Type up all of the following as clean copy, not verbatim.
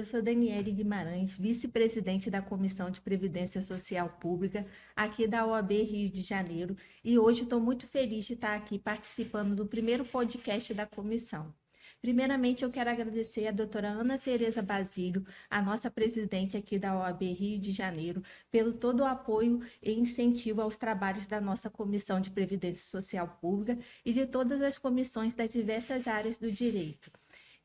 sou Daniele Guimarães, vice-presidente da Comissão de Previdência Social Pública aqui da OAB Rio de Janeiro, e hoje estou muito feliz de estar aqui participando do primeiro podcast da comissão. Primeiramente, eu quero agradecer a doutora Ana Tereza Basílio, a nossa presidente aqui da OAB Rio de Janeiro, pelo todo o apoio e incentivo aos trabalhos da nossa Comissão de Previdência Social Pública e de todas as comissões das diversas áreas do direito.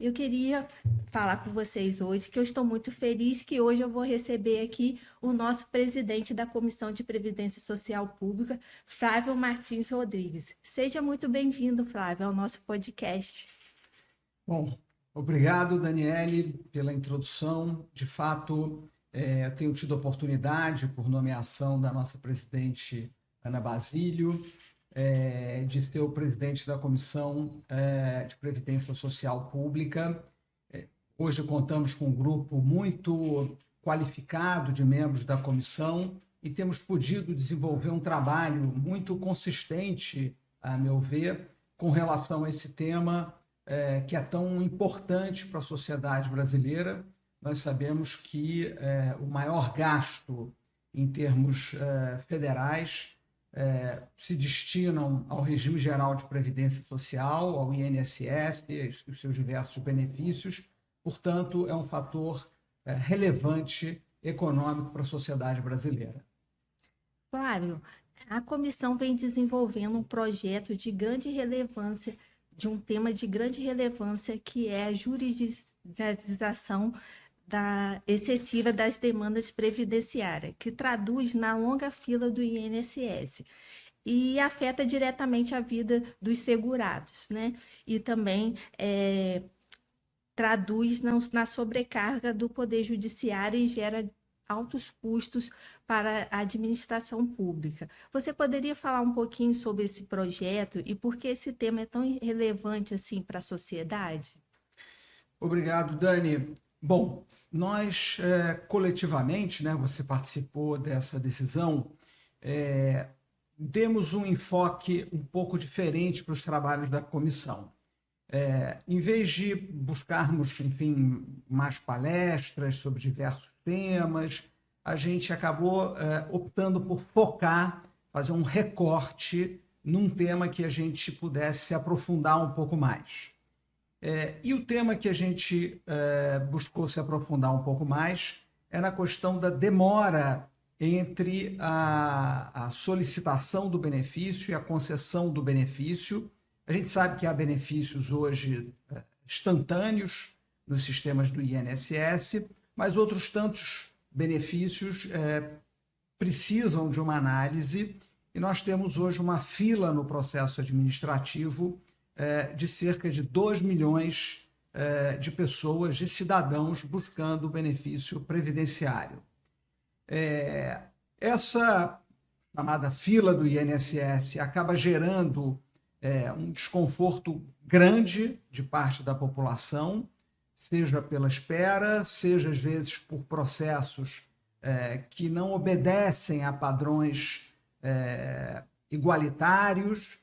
Eu queria falar com vocês hoje que eu estou muito feliz que hoje eu vou receber aqui o nosso presidente da Comissão de Previdência Social Pública, Flávio Martins Rodrigues. Seja muito bem-vindo, Flávio, ao nosso podcast. Bom, obrigado, Daniele, pela introdução. De fato, eu tenho tido a oportunidade, por nomeação da nossa presidente Ana Basílio, de ser o presidente da Comissão de Previdência Social Pública. Hoje contamos com um grupo muito qualificado de membros da comissão e temos podido desenvolver um trabalho muito consistente, a meu ver, com relação a esse tema que é tão importante para a sociedade brasileira. Nós sabemos que o maior gasto em termos federais se destinam ao regime geral de previdência social, ao INSS e os seus diversos benefícios. Portanto, é um fator relevante econômico para a sociedade brasileira. Flávio, a comissão vem desenvolvendo um projeto de grande relevância, de um tema de grande relevância, que é a judicialização excessiva das demandas previdenciárias, que traduz na longa fila do INSS e afeta diretamente a vida dos segurados, né? E também traduz na sobrecarga do Poder Judiciário e gera altos custos para a administração pública. Você poderia falar um pouquinho sobre esse projeto e por que esse tema é tão relevante assim para a sociedade? Obrigado, Dani. Bom, nós coletivamente, né, você participou dessa decisão, demos um enfoque um pouco diferente para os trabalhos da comissão. Em vez de buscarmos, enfim, mais palestras sobre diversos temas, a gente acabou optando por focar, fazer um recorte num tema que a gente pudesse se aprofundar um pouco mais. E o tema que a gente buscou se aprofundar um pouco mais é na questão da demora entre a solicitação do benefício e a concessão do benefício. A gente sabe que há benefícios hoje instantâneos nos sistemas do INSS, mas outros tantos benefícios precisam de uma análise, e nós temos hoje uma fila no processo administrativo de cerca de 2 milhões de pessoas, de cidadãos buscando o benefício previdenciário. Essa chamada fila do INSS acaba gerando um desconforto grande de parte da população, seja pela espera, seja às vezes por processos que não obedecem a padrões igualitários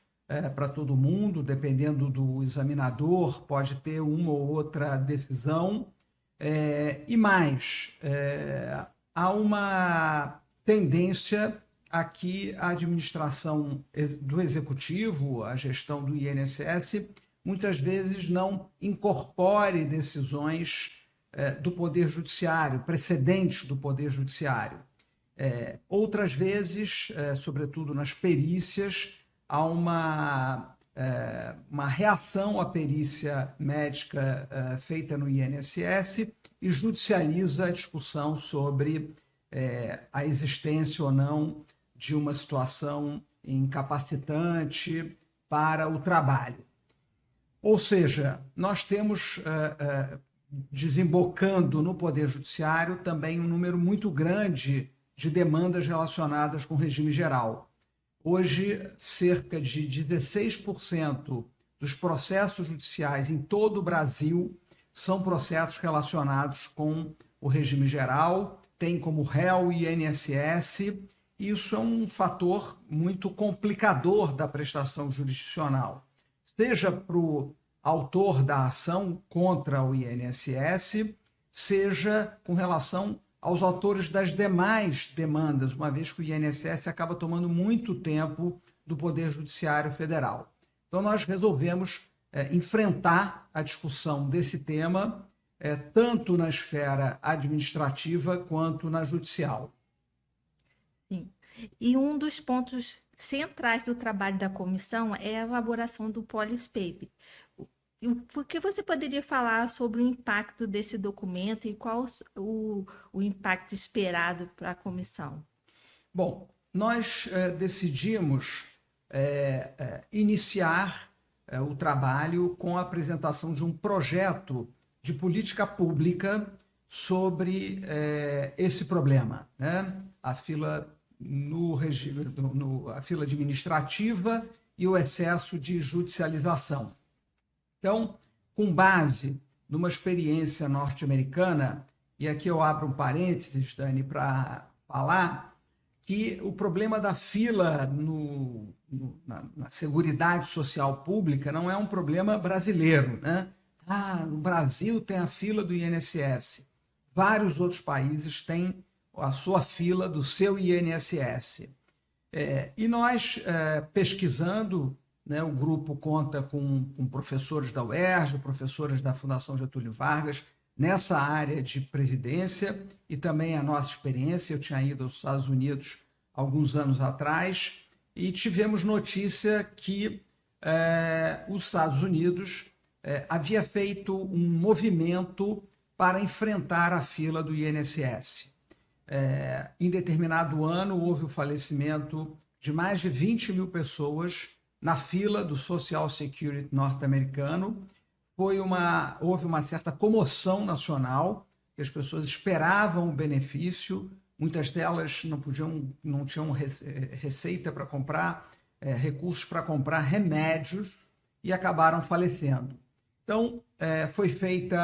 para todo mundo. Dependendo do examinador, pode ter uma ou outra decisão. E mais, há uma tendência a que a administração do executivo, a gestão do INSS, muitas vezes não incorpore decisões do Poder Judiciário, precedentes do Poder Judiciário. Outras vezes, sobretudo nas perícias, há uma reação à perícia médica feita no INSS e judicializa a discussão sobre a existência ou não de uma situação incapacitante para o trabalho. Ou seja, nós temos desembocando no Poder Judiciário também um número muito grande de demandas relacionadas com o regime geral. Hoje, cerca de 16% dos processos judiciais em todo o Brasil são processos relacionados com o regime geral, tem como réu o INSS. Isso é um fator muito complicador da prestação jurisdicional, seja para o autor da ação contra o INSS, seja com relação aos autores das demais demandas, uma vez que o INSS acaba tomando muito tempo do Poder Judiciário Federal. Então, nós resolvemos enfrentar a discussão desse tema, tanto na esfera administrativa quanto na judicial. Sim. E um dos pontos centrais do trabalho da comissão é a elaboração do Policy Paper. O que você poderia falar sobre o impacto desse documento e qual o impacto esperado para a comissão? Bom, nós decidimos iniciar o trabalho com a apresentação de um projeto de política pública sobre esse problema, né? A fila no regime, a fila administrativa e o excesso de judicialização. Então, com base numa experiência norte-americana, e aqui eu abro um parênteses, Dani, para falar que o problema da fila na Seguridade Social Pública não é um problema brasileiro, né? No Brasil tem a fila do INSS. Vários outros países têm a sua fila do seu INSS. E nós, pesquisando, né, o grupo conta com professores da UERJ, professores da Fundação Getúlio Vargas, nessa área de previdência, e também a nossa experiência. Eu tinha ido aos Estados Unidos alguns anos atrás e tivemos notícia que os Estados Unidos havia feito um movimento para enfrentar a fila do INSS. Em determinado ano, houve o falecimento de mais de 20 mil pessoas na fila do Social Security norte-americano. Houve uma certa comoção nacional, que as pessoas esperavam o benefício, muitas delas não tinham receita para comprar, recursos para comprar remédios e acabaram falecendo. Então, foi feito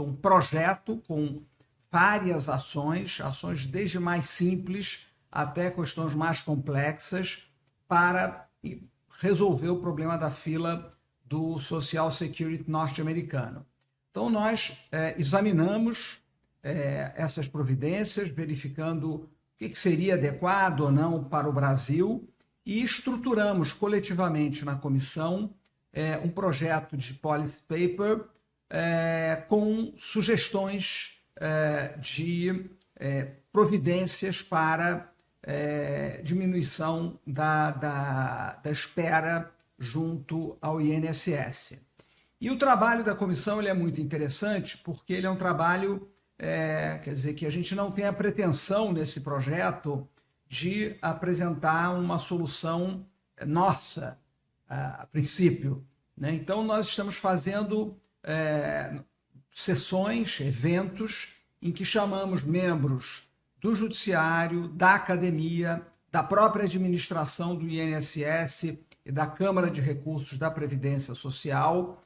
um projeto com várias ações desde mais simples até questões mais complexas, para resolver o problema da fila do Social Security norte-americano. Então, nós examinamos essas providências, verificando o que seria adequado ou não para o Brasil, e estruturamos coletivamente na comissão um projeto de policy paper com sugestões de providências para diminuição da espera junto ao INSS. E o trabalho da comissão ele é muito interessante, porque ele é um trabalho, quer dizer, que a gente não tem a pretensão nesse projeto de apresentar uma solução nossa, a princípio, né? Então, nós estamos fazendo sessões, eventos, em que chamamos membros do Judiciário, da Academia, da própria administração do INSS e da Câmara de Recursos da Previdência Social,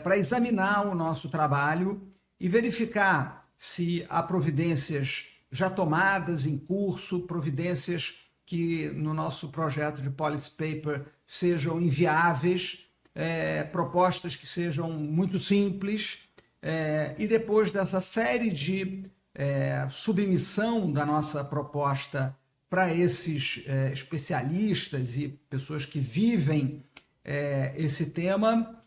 para examinar o nosso trabalho e verificar se há providências já tomadas em curso, providências que no nosso projeto de policy paper sejam inviáveis, propostas que sejam muito simples, e depois dessa série de submissão da nossa proposta para esses especialistas e pessoas que vivem esse tema,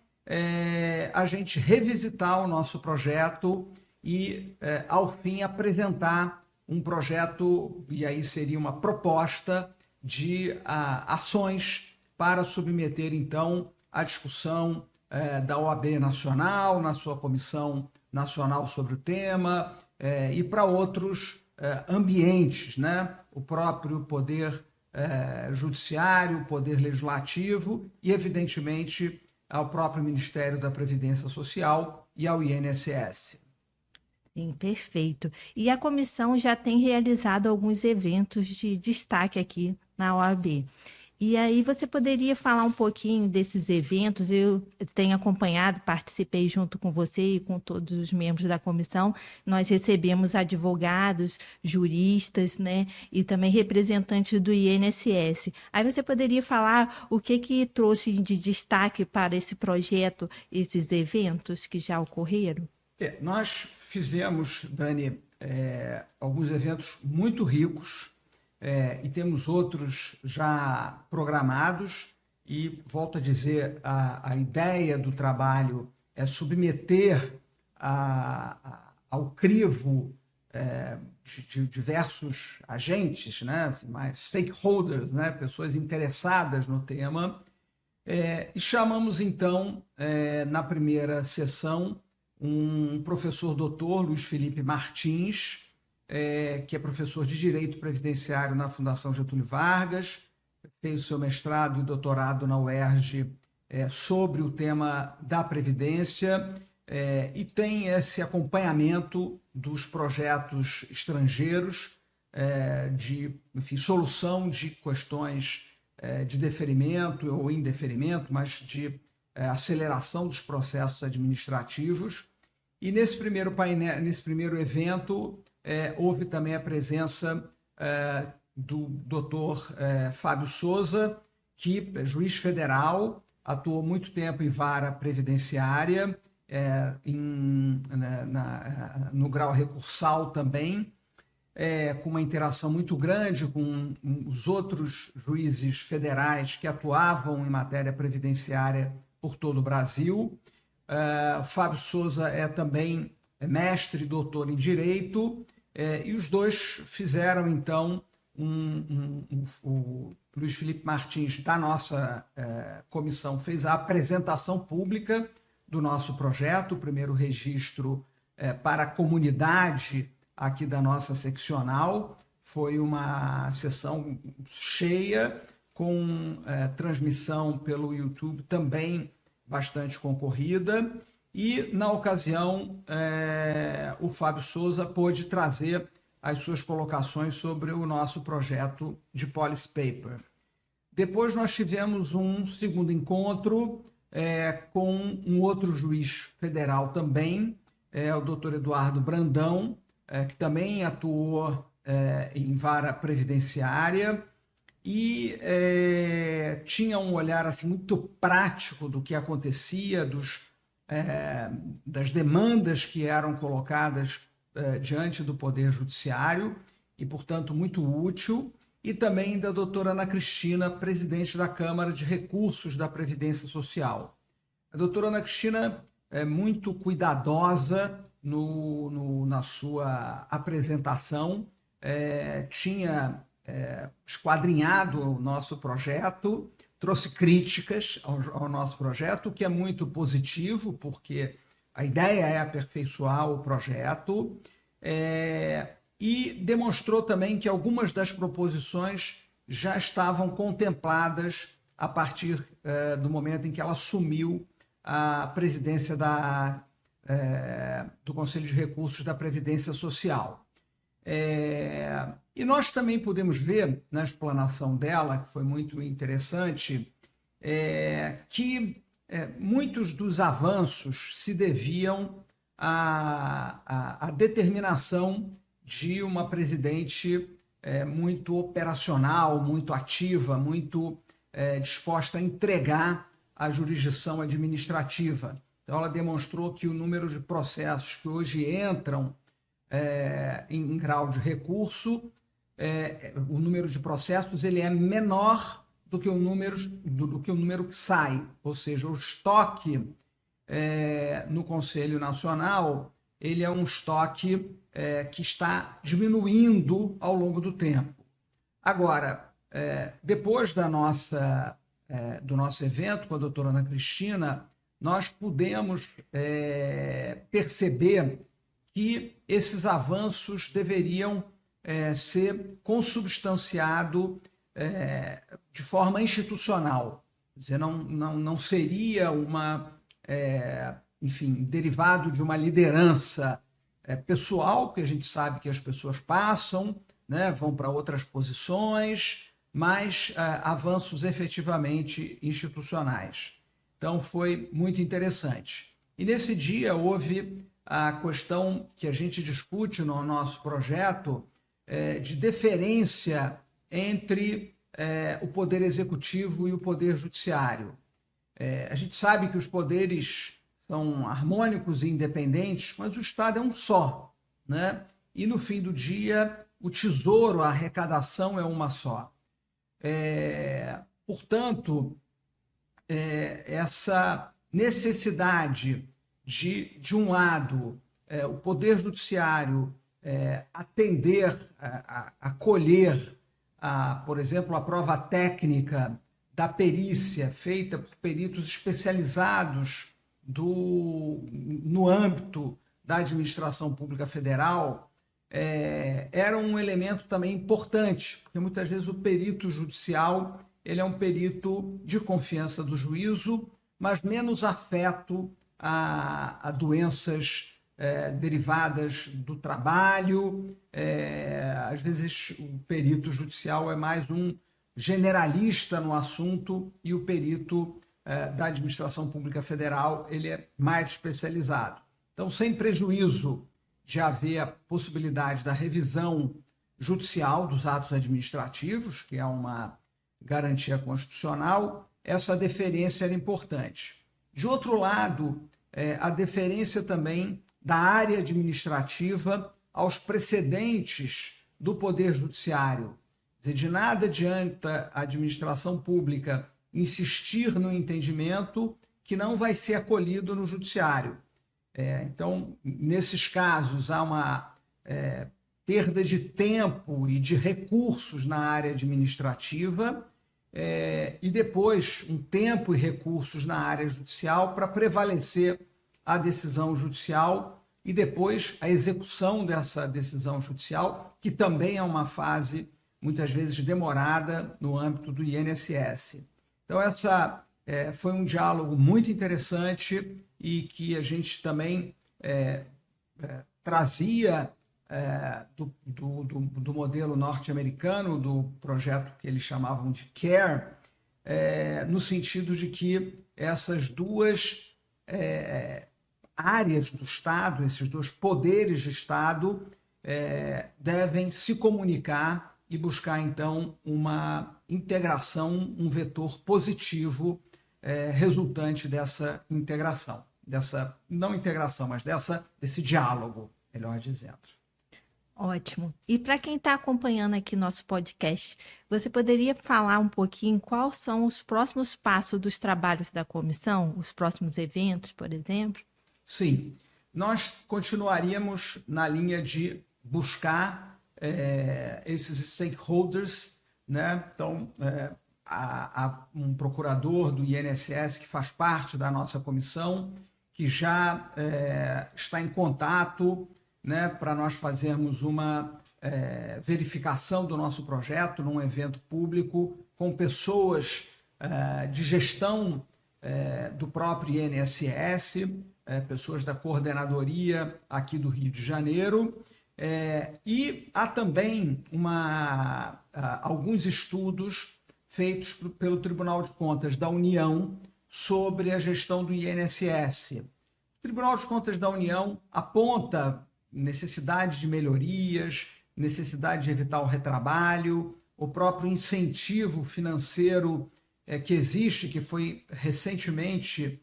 a gente revisitar o nosso projeto e, ao fim, apresentar um projeto, e aí seria uma proposta de ações para submeter, então, à discussão da OAB Nacional, na sua Comissão Nacional sobre o tema, e para outros ambientes, né? O próprio Poder Judiciário, o Poder Legislativo e, evidentemente, ao próprio Ministério da Previdência Social e ao INSS. Sim, perfeito. E a comissão já tem realizado alguns eventos de destaque aqui na OAB. E aí você poderia falar um pouquinho desses eventos? Eu tenho acompanhado, participei junto com você e com todos os membros da comissão. Nós recebemos advogados, juristas, né, e também representantes do INSS. Aí você poderia falar o que trouxe de destaque para esse projeto, esses eventos que já ocorreram? Nós fizemos, Dani, alguns eventos muito ricos e temos outros já programados. E, volto a dizer, a ideia do trabalho é submeter ao crivo de diversos agentes, né, assim, mais stakeholders, né, pessoas interessadas no tema. E chamamos, então, na primeira sessão, um professor doutor, Luiz Felipe Martins, que é professor de Direito Previdenciário na Fundação Getúlio Vargas, fez o seu mestrado e doutorado na UERJ sobre o tema da Previdência e tem esse acompanhamento dos projetos estrangeiros de, enfim, solução de questões de deferimento ou indeferimento, mas de aceleração dos processos administrativos. E nesse primeiro painel, nesse primeiro evento, houve também a presença do doutor Fábio Souza, que é juiz federal, atuou muito tempo em vara previdenciária, no grau recursal também, com uma interação muito grande com os outros juízes federais que atuavam em matéria previdenciária por todo o Brasil. Fábio Souza é também mestre e doutor em Direito, e os dois fizeram, então, o Luiz Felipe Martins, da nossa comissão, fez a apresentação pública do nosso projeto, o primeiro registro para a comunidade aqui da nossa seccional. Foi uma sessão cheia, com transmissão pelo YouTube também bastante concorrida, e na ocasião o Fábio Souza pôde trazer as suas colocações sobre o nosso projeto de Policy Paper. Depois nós tivemos um segundo encontro com um outro juiz federal também, o doutor Eduardo Brandão, que também atuou em vara previdenciária e tinha um olhar assim, muito prático do que acontecia, das demandas que eram colocadas diante do Poder Judiciário e, portanto, muito útil. E também da doutora Ana Cristina, presidente da Câmara de Recursos da Previdência Social. A doutora Ana Cristina é muito cuidadosa na sua apresentação, tinha esquadrinhado o nosso projeto, trouxe críticas ao nosso projeto, o que é muito positivo, porque a ideia é aperfeiçoar o projeto, e demonstrou também que algumas das proposições já estavam contempladas a partir do momento em que ela assumiu a presidência do Conselho de Recursos da Previdência Social. E nós também pudemos ver, na explanação dela, que foi muito interessante, que muitos dos avanços se deviam à determinação de uma presidente muito operacional, muito ativa, muito disposta a entregar a jurisdição administrativa. Então, ela demonstrou que o número de processos que hoje entram em grau de recurso, o número de processos ele é menor do que o número que sai, ou seja, o estoque no Conselho Nacional ele é um estoque que está diminuindo ao longo do tempo. Agora, depois do nosso evento com a doutora Ana Cristina, nós pudemos perceber que esses avanços deveriam ser consubstanciados de forma institucional. Quer dizer, não seria derivado de uma liderança pessoal, porque a gente sabe que as pessoas passam, né, vão para outras posições, mas avanços efetivamente institucionais. Então, foi muito interessante. E nesse dia houve a questão que a gente discute no nosso projeto de deferência entre o Poder Executivo e o Poder Judiciário. A gente sabe que os poderes são harmônicos e independentes, mas o Estado é um só, né? E no fim do dia, o tesouro, a arrecadação é uma só. Portanto, essa necessidade de um lado, o Poder Judiciário atender, acolher, por exemplo, a prova técnica da perícia feita por peritos especializados no âmbito da administração pública federal, era um elemento também importante, porque muitas vezes o perito judicial ele é um perito de confiança do juízo, mas menos afeto a doenças derivadas do trabalho. Às vezes o perito judicial é mais um generalista no assunto e o perito da administração pública federal ele é mais especializado. Então, sem prejuízo de haver a possibilidade da revisão judicial dos atos administrativos, que é uma garantia constitucional, essa deferência era importante. De outro lado, a deferência também da área administrativa aos precedentes do Poder Judiciário. Quer dizer, de nada adianta a administração pública insistir no entendimento que não vai ser acolhido no Judiciário. Então, nesses casos, há uma perda de tempo e de recursos na área administrativa e depois um tempo e recursos na área judicial para prevalecer a decisão judicial e depois a execução dessa decisão judicial, que também é uma fase muitas vezes demorada no âmbito do INSS. Então, essa foi um diálogo muito interessante e que a gente também trazia do modelo norte-americano, do projeto que eles chamavam de CARE, no sentido de que essas duas áreas do Estado, esses dois poderes de Estado, devem se comunicar e buscar, então, uma integração, um vetor positivo resultante dessa integração, não integração, mas desse diálogo, melhor dizendo. Ótimo. E para quem está acompanhando aqui nosso podcast, você poderia falar um pouquinho quais são os próximos passos dos trabalhos da comissão, os próximos eventos, por exemplo? Sim, nós continuaríamos na linha de buscar esses stakeholders, né? Então, há um procurador do INSS que faz parte da nossa comissão, que já está em contato, né, para nós fazermos uma verificação do nosso projeto num evento público com pessoas de gestão do próprio INSS, pessoas da coordenadoria aqui do Rio de Janeiro, e há também alguns estudos feitos pelo Tribunal de Contas da União sobre a gestão do INSS. O Tribunal de Contas da União aponta necessidade de melhorias, necessidade de evitar o retrabalho, o próprio incentivo financeiro que existe, que foi recentemente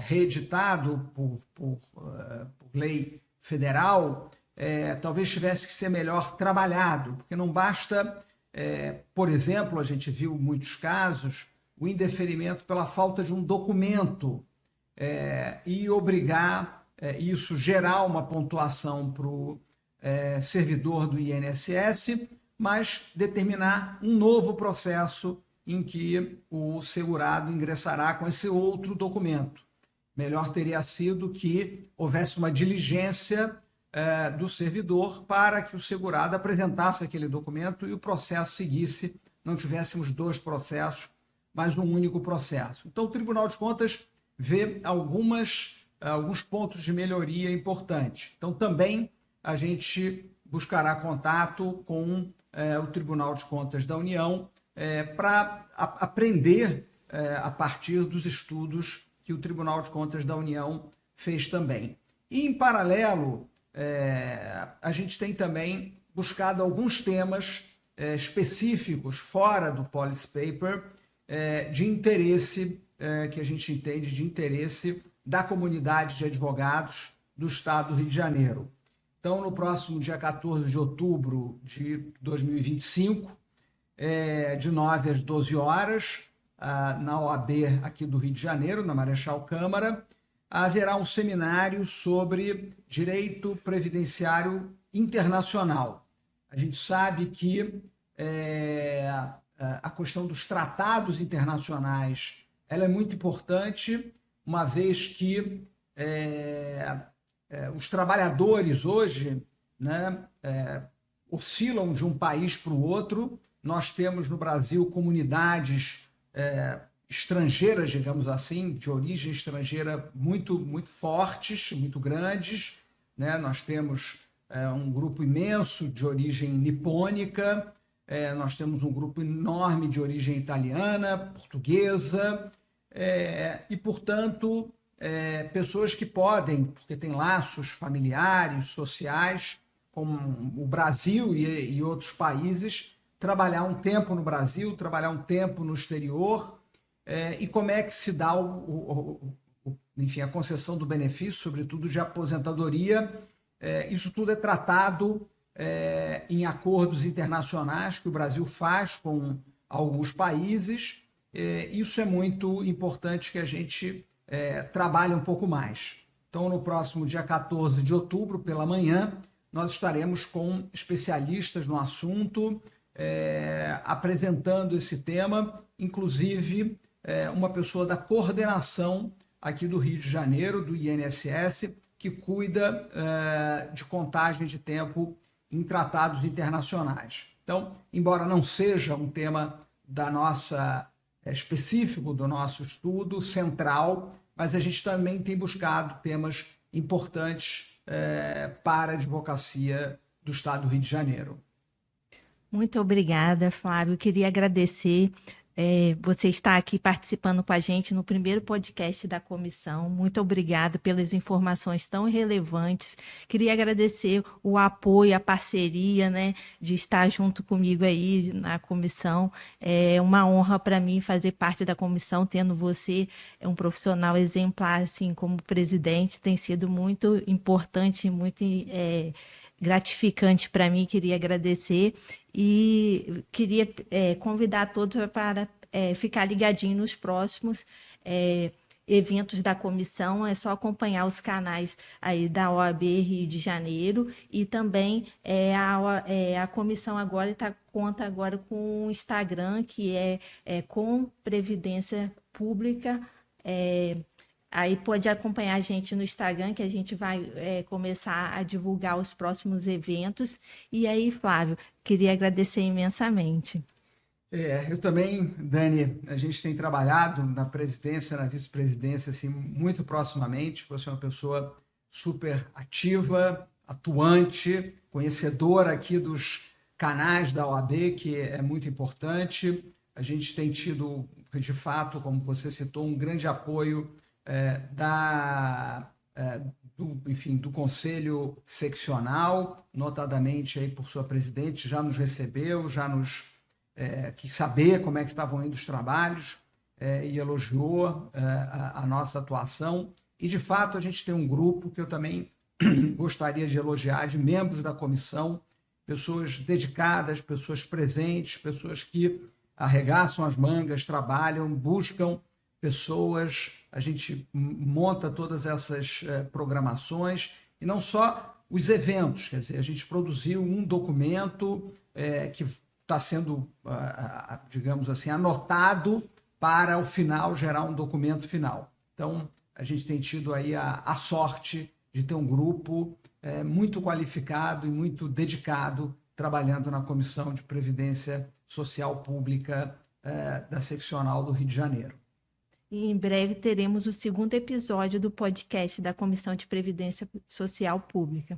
reeditado por lei federal, talvez tivesse que ser melhor trabalhado, porque não basta, por exemplo, a gente viu muitos casos, o indeferimento pela falta de um documento e obrigar isso gerar uma pontuação para o servidor do INSS, mas determinar um novo processo em que o segurado ingressará com esse outro documento. Melhor teria sido que houvesse uma diligência do servidor para que o segurado apresentasse aquele documento e o processo seguisse, não tivéssemos dois processos, mas um único processo. Então, o Tribunal de Contas vê alguns pontos de melhoria importantes. Então, também a gente buscará contato com o Tribunal de Contas da União para aprender a partir dos estudos que o Tribunal de Contas da União fez também. E, em paralelo, a gente tem também buscado alguns temas específicos fora do policy paper de interesse, que a gente entende de interesse da comunidade de advogados do Estado do Rio de Janeiro. Então, no próximo dia 14 de outubro de 2025, de 9 às 12 horas, na OAB aqui do Rio de Janeiro, na Marechal Câmara, haverá um seminário sobre direito previdenciário internacional. A gente sabe que a questão dos tratados internacionais ela é muito importante, uma vez que os trabalhadores hoje, né, oscilam de um país para o outro. Nós temos no Brasil comunidades estrangeiras, digamos assim, de origem estrangeira muito, muito fortes, muito grandes, né? Nós temos um grupo imenso de origem nipônica, nós temos um grupo enorme de origem italiana, portuguesa, e, portanto, pessoas que podem, porque têm laços familiares, sociais, com o Brasil e outros países, trabalhar um tempo no Brasil, trabalhar um tempo no exterior, e como é que se dá enfim, a concessão do benefício, sobretudo de aposentadoria. Isso tudo é tratado em acordos internacionais que o Brasil faz com alguns países. Isso é muito importante que a gente trabalhe um pouco mais. Então, no próximo dia 14 de outubro, pela manhã, nós estaremos com especialistas no assunto, apresentando esse tema, inclusive uma pessoa da coordenação aqui do Rio de Janeiro, do INSS, que cuida de contagem de tempo em tratados internacionais. Então, embora não seja um tema específico do nosso estudo, central, mas a gente também tem buscado temas importantes para a advocacia do Estado do Rio de Janeiro. Muito obrigada, Flávio. Queria agradecer você estar aqui participando com a gente no primeiro podcast da comissão. Muito obrigada pelas informações tão relevantes. Queria agradecer o apoio, a parceria, né, de estar junto comigo aí na comissão. É uma honra para mim fazer parte da comissão, tendo você um profissional exemplar, assim, como presidente. Tem sido muito importante, muito gratificante para mim. Queria agradecer e queria convidar todos para ficar ligadinho nos próximos eventos da comissão. É só acompanhar os canais aí da OAB Rio de Janeiro, e também a comissão agora conta agora com um Instagram que com Previdência Pública. Aí pode acompanhar a gente no Instagram, que a gente vai começar a divulgar os próximos eventos. E aí, Flávio, queria agradecer imensamente. Eu também, Dani, a gente tem trabalhado na presidência, na vice-presidência, assim, muito proximamente. Você é uma pessoa super ativa, atuante, conhecedora aqui dos canais da OAB, que é muito importante. A gente tem tido, de fato, como você citou, um grande apoio do Conselho Seccional, notadamente aí por sua presidente, já nos recebeu, já nos quis saber como é que estavam indo os trabalhos, e elogiou a nossa atuação. E, de fato, a gente tem um grupo que eu também gostaria de elogiar, de membros da comissão, pessoas dedicadas, pessoas presentes, pessoas que arregaçam as mangas, trabalham, buscam pessoas. A gente monta todas essas programações, e não só os eventos. Quer dizer, a gente produziu um documento que está sendo, digamos assim, anotado para, ao final, gerar um documento final. Então, a gente tem tido aí a sorte de ter um grupo muito qualificado e muito dedicado trabalhando na Comissão de Previdência Social Pública da Seccional do Rio de Janeiro. E em breve teremos o segundo episódio do podcast da Comissão de Previdência Social Pública.